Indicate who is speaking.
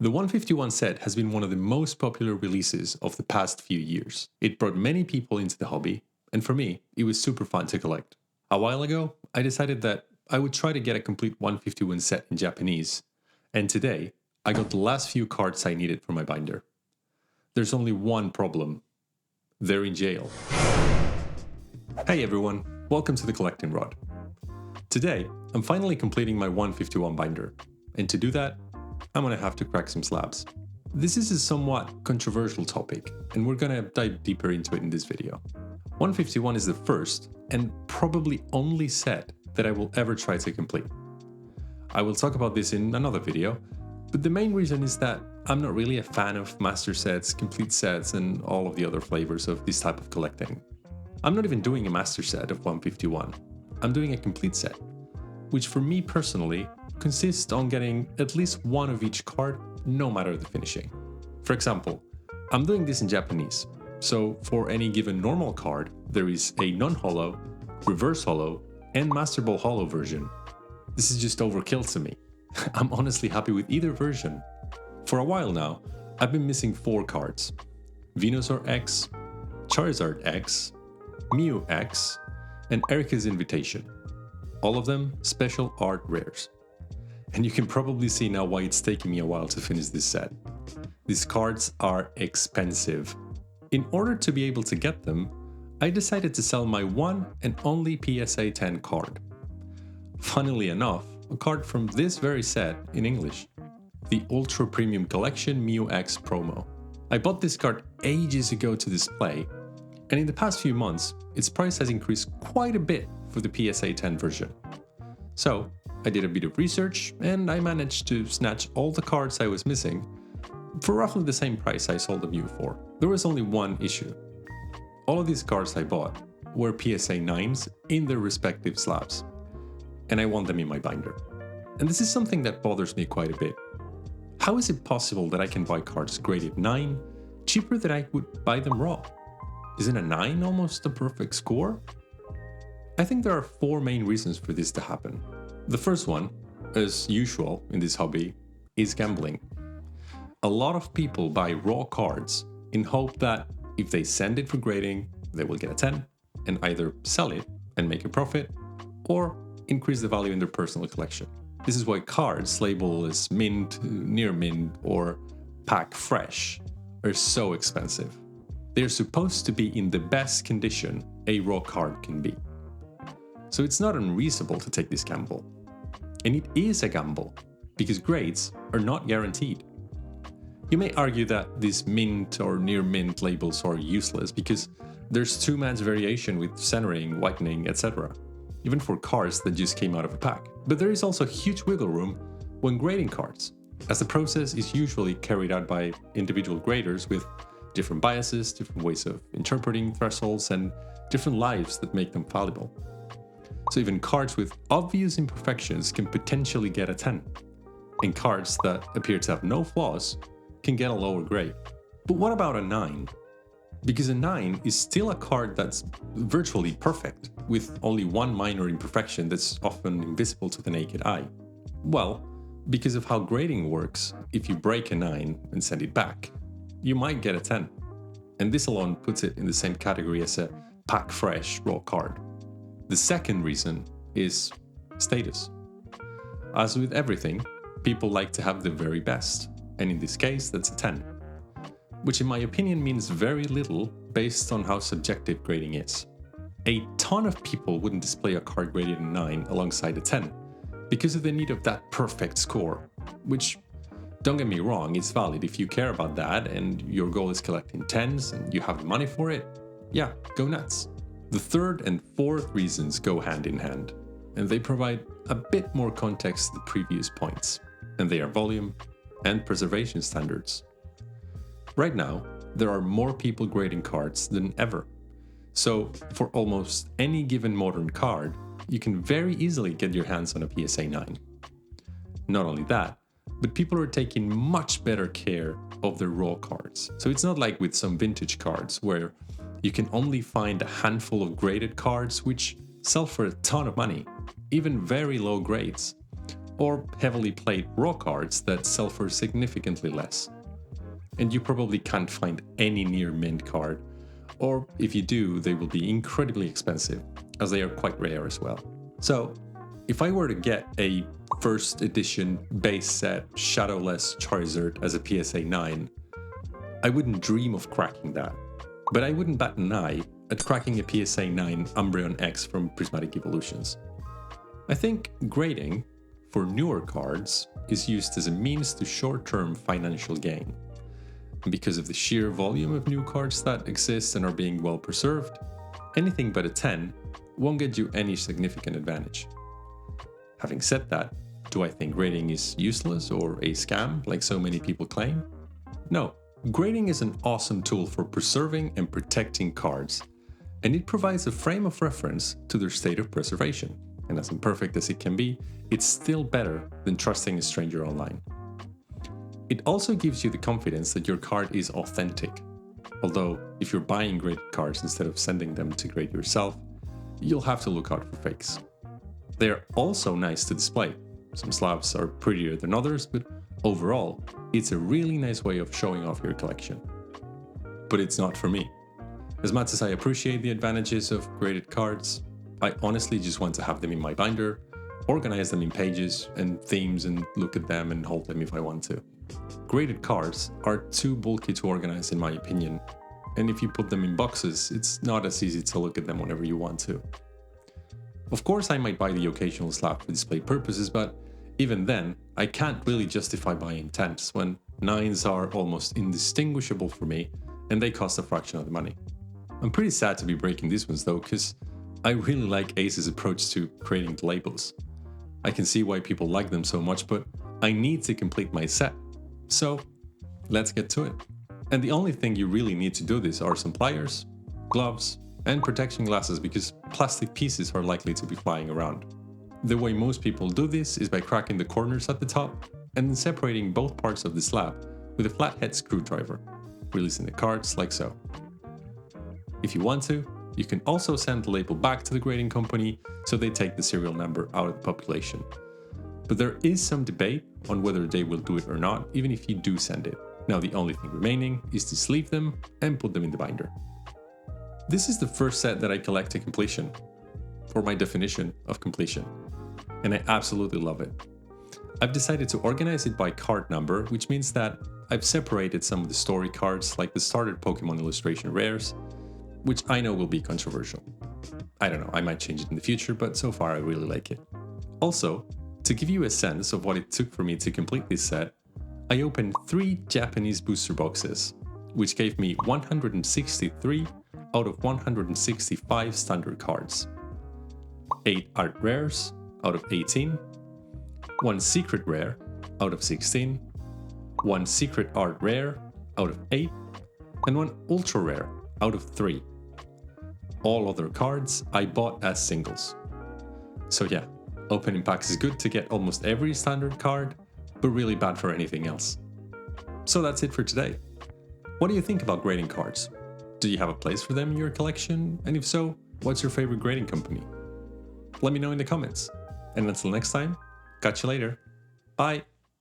Speaker 1: The 151 set has been one of the most popular releases of the past few years. It brought many people into the hobby, and for me, it was super fun to collect. A while ago, I decided that I would try to get a complete 151 set in Japanese, and today, I got the last few cards I needed for my binder. There's only one problem. They're in jail. Hey everyone, welcome to the Collecting Rod. Today, I'm finally completing my 151 binder, and to do that, I'm gonna have to crack some slabs. This is a somewhat controversial topic, and we're gonna dive deeper into it in this video. 151 is the first, and probably only set that I will ever try to complete. I will talk about this in another video, but the main reason is that I'm not really a fan of master sets, complete sets, and all of the other flavors of this type of collecting. I'm not even doing a master set of 151. I'm doing a complete set, which for me personally consists on getting at least one of each card, no matter the finishing. For example, I'm doing this in Japanese, so for any given normal card, there is a non-holo, reverse holo, and Master Ball holo version. This is just overkill to me. I'm honestly happy with either version. For a while now, I've been missing 4 cards: Venusaur X, Charizard X, Mew X, and Erika's Invitation. All of them special art rares. And you can probably see now why it's taking me a while to finish this set. These cards are expensive. In order to be able to get them, I decided to sell my one and only PSA 10 card. Funnily enough, a card from this very set in English. The Ultra Premium Collection Mew X Promo. I bought this card ages ago to display, and in the past few months, its price has increased quite a bit for the PSA 10 version. So, I did a bit of research, and I managed to snatch all the cards I was missing for roughly the same price I sold them Mew for. There was only one issue. All of these cards I bought were PSA 9s in their respective slabs, and I want them in my binder. And this is something that bothers me quite a bit. How is it possible that I can buy cards graded 9 cheaper than I would buy them raw? Isn't a 9 almost a perfect score? I think there are 4 main reasons for this to happen. The first one, as usual in this hobby, is gambling. A lot of people buy raw cards in hope that if they send it for grading, they will get a 10 and either sell it and make a profit or increase the value in their personal collection. This is why cards labeled as mint, near mint, or pack fresh are so expensive. They're supposed to be in the best condition a raw card can be. So it's not unreasonable to take this gamble. And it is a gamble, because grades are not guaranteed. You may argue that these mint or near mint labels are useless because there's too much variation with centering, whitening, etc., even for cards that just came out of a pack. But there is also huge wiggle room when grading cards, as the process is usually carried out by individual graders with different biases, different ways of interpreting thresholds, and different lives that make them valuable. So even cards with obvious imperfections can potentially get a 10, and cards that appear to have no flaws can get a lower grade. But what about a 9? Because a 9 is still a card that's virtually perfect, with only one minor imperfection that's often invisible to the naked eye. Well, because of how grading works, if you break a 9 and send it back, you might get a 10. And this alone puts it in the same category as a pack fresh raw card. The second reason is status. As with everything, people like to have the very best, and in this case, that's a 10. Which in my opinion means very little based on how subjective grading is. A ton of people wouldn't display a card graded a 9 alongside a 10, because of the need of that perfect score, which, don't get me wrong, it's valid if you care about that and your goal is collecting 10s and you have the money for it, yeah, go nuts. The third and fourth reasons go hand in hand, and they provide a bit more context to the previous points, and they are volume and preservation standards. Right now, there are more people grading cards than ever, so for almost any given modern card, you can very easily get your hands on a PSA 9. Not only that, but people are taking much better care of their raw cards. So it's not like with some vintage cards where you can only find a handful of graded cards which sell for a ton of money, even very low grades. or heavily played raw cards that sell for significantly less. And you probably can't find any near mint card, or if you do, they will be incredibly expensive, as they are quite rare as well. So, if I were to get a first edition base set Shadowless Charizard as a PSA 9, I wouldn't dream of cracking that. But I wouldn't bat an eye at cracking a PSA 9 Umbreon X from Prismatic Evolutions. I think grading for newer cards is used as a means to short-term financial gain. And because of the sheer volume of new cards that exist and are being well preserved, anything but a 10 won't get you any significant advantage. Having said that, do I think grading is useless or a scam like so many people claim? No, grading is an awesome tool for preserving and protecting cards, and it provides a frame of reference to their state of preservation. And as imperfect as it can be, it's still better than trusting a stranger online. It also gives you the confidence that your card is authentic. Although, if you're buying graded cards instead of sending them to grade yourself, you'll have to look out for fakes. They're also nice to display. Some slabs are prettier than others, but overall, it's a really nice way of showing off your collection. But it's not for me. As much as I appreciate the advantages of graded cards, I honestly just want to have them in my binder, organize them in pages and themes and look at them and hold them if I want to. Graded cards are too bulky to organize in my opinion, and if you put them in boxes, it's not as easy to look at them whenever you want to. Of course I might buy the occasional slab for display purposes, but even then, I can't really justify buying 10s when 9s are almost indistinguishable for me and they cost a fraction of the money. I'm pretty sad to be breaking these ones though, because I really like Ace's approach to creating the labels. I can see why people like them so much, but I need to complete my set. So, let's get to it. And the only thing you really need to do this are some pliers, gloves, and protection glasses because plastic pieces are likely to be flying around. The way most people do this is by cracking the corners at the top and then separating both parts of the slab with a flathead screwdriver, releasing the cards like so. If you want to, you can also send the label back to the grading company so they take the serial number out of the population. But there is some debate on whether they will do it or not, even if you do send it. Now the only thing remaining is to sleeve them and put them in the binder. This is the first set that I collect to completion, or my definition of completion, and I absolutely love it. I've decided to organize it by card number, which means that I've separated some of the story cards like the starter Pokémon illustration rares, which I know will be controversial. I don't know, I might change it in the future, but so far I really like it. Also, to give you a sense of what it took for me to complete this set, I opened 3 Japanese booster boxes, which gave me 163 out of 165 standard cards, 8 art rares out of 18, 1 secret rare out of 16, 1 secret art rare out of 8, and 1 ultra rare out of 3. All other cards I bought as singles. So yeah, opening packs is good to get almost every standard card, but really bad for anything else. So that's it for today. What do you think about grading cards? Do you have a place for them in your collection? And if so, what's your favorite grading company? Let me know in the comments. And until next time, catch you later. Bye!